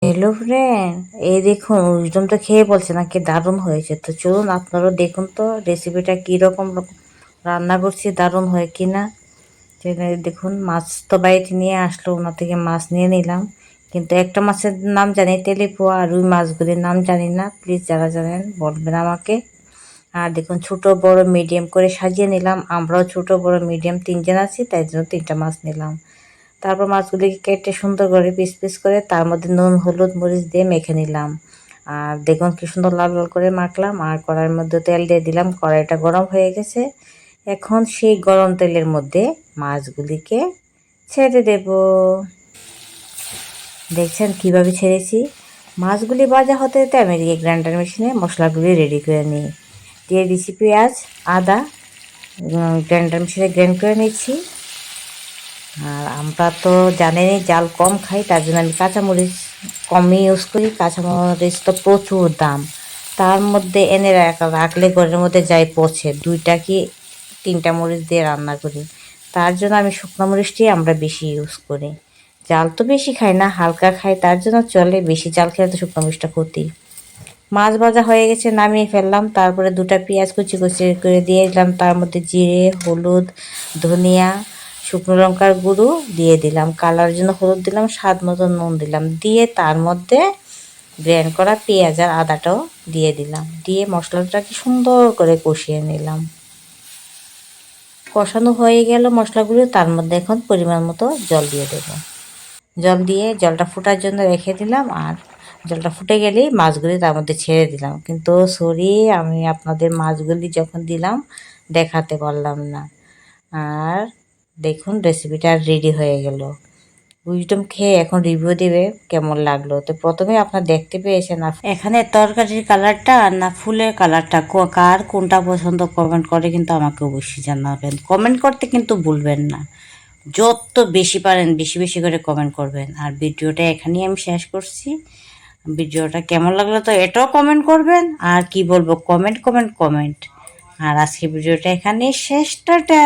Hello friend, এই দেখুন wisdom তো খেয়ে বলছে নাকি দারুণ হয়েছে। তো চলুন আপনারাও দেখুন তো রেসিপিটা কীরকম রান্না করছি, দারুণ হয় কি না। দেখুন মাছ তো বাড়িতে নিয়ে আসলো, ওনা থেকে মাছ নিয়ে নিলাম, কিন্তু একটা মাছের নাম জানি তেলেপুয়া, আর ওই মাছগুলির নাম জানি না। প্লিজ যারা জানেন বলবেন আমাকে। আর দেখুন ছোট বড় মিডিয়াম করে সাজিয়ে নিলাম, আমরাও ছোট বড় মিডিয়াম তিনজন আছি, তাই জন্য তিনটা মাছ নিলাম। তারপর মাছগুলিকে কেটে সুন্দর করে পিস পিস করে তার মধ্যে নুন হলুদ মরিচ দিয়ে মেখে নিলাম। আর দেখুন কি সুন্দর লাল লাল করে মাখলাম। আর কড়াইয়ের মধ্যে তেল দিয়ে দিলাম, কড়াইটা গরম হয়ে গেছে। এখন সেই গরম তেলের মধ্যে মাছগুলিকে ছেড়ে দেব। দেখছেন কিভাবে ছেড়েছি। মাছগুলি ভাজা হতে হতে আমি এদিকে গ্রাইন্ডার মেশিনে মশলাগুলি রেডি করে নিই। দিয়ে দিচ্ছি পেঁয়াজ আদা, গ্রাইন্ডার মেশিনে গ্রাইন্ড করে নিচ্ছি। আর আমরা তো জানেনই জাল কম খাই, তার জন্য আমি কাঁচামরিচ কমই ইউজ করি। কাঁচামরিচ তো প্রচুর দাম, তার মধ্যে এনে রাখলে ঘরের মধ্যে যাই পচে। দুইটা কি তিনটা মরিচ দিয়ে রান্না করি, তার জন্য আমি শুকনো মরিচটি আমরা বেশি ইউজ করি। জাল তো বেশি খাই না, হালকা খাই, তার জন্য চলে। বেশি জাল খেলে তো শুকনো মরিচটা ক্ষতি। মাছ ভাজা হয়ে গেছে, নামিয়ে ফেললাম। তারপরে দুটা পেঁয়াজ কুচি কুচি করে দিয়ে দিলাম, তার মধ্যে জিরে হলুদ ধনিয়া শুকনো লঙ্কার গুঁড়ো দিয়ে দিলাম, কালার জন্য হলুদ দিলাম, স্বাদ মতো নুন দিলাম, দিয়ে তার মধ্যে গ্রাইন্ড করা পেঁয়াজ আর আদাটাও দিয়ে দিলাম, দিয়ে মশলাটাকে সুন্দর করে কষিয়ে নিলাম। কষানো হয়ে গেল মশলাগুলো, তার মধ্যে এখন পরিমাণ মতো জল দিয়ে দেবো। জল দিয়ে জলটা ফোটার জন্য রেখে দিলাম। আর জলটা ফুটে গেলেই মাছগুলি তার মধ্যে ছেড়ে দিলাম, কিন্তু সরি আমি আপনাদের মাছগুলি যখন দিলাম দেখাতে পারলাম না। আর দেখুন রেসিপিটা রেডি হয়ে গেল। উইজডম খেয়ে এখন রিভিউ দেবে কেমন লাগলো। তো প্রথমে আপনার দেখতে পেয়েছেন এখানে তরকারির কালারটা আর না ফুলের কালারটা, কার কোনটা পছন্দ কমেন্ট করে কিন্তু আমাকে অবশ্যই জানাবেন। কমেন্ট করতে কিন্তু ভুলবেন না, যত বেশি পারেন বেশি বেশি করে কমেন্ট করবেন। আর ভিডিওটা এখানেই আমি শেষ করছি। ভিডিওটা কেমন লাগলো তো এটাও কমেন্ট করবেন। আর কি বলবো, কমেন্ট কমেন্ট কমেন্ট। আর আজকে ভিডিওটা এখানেই শেষ, টাটা।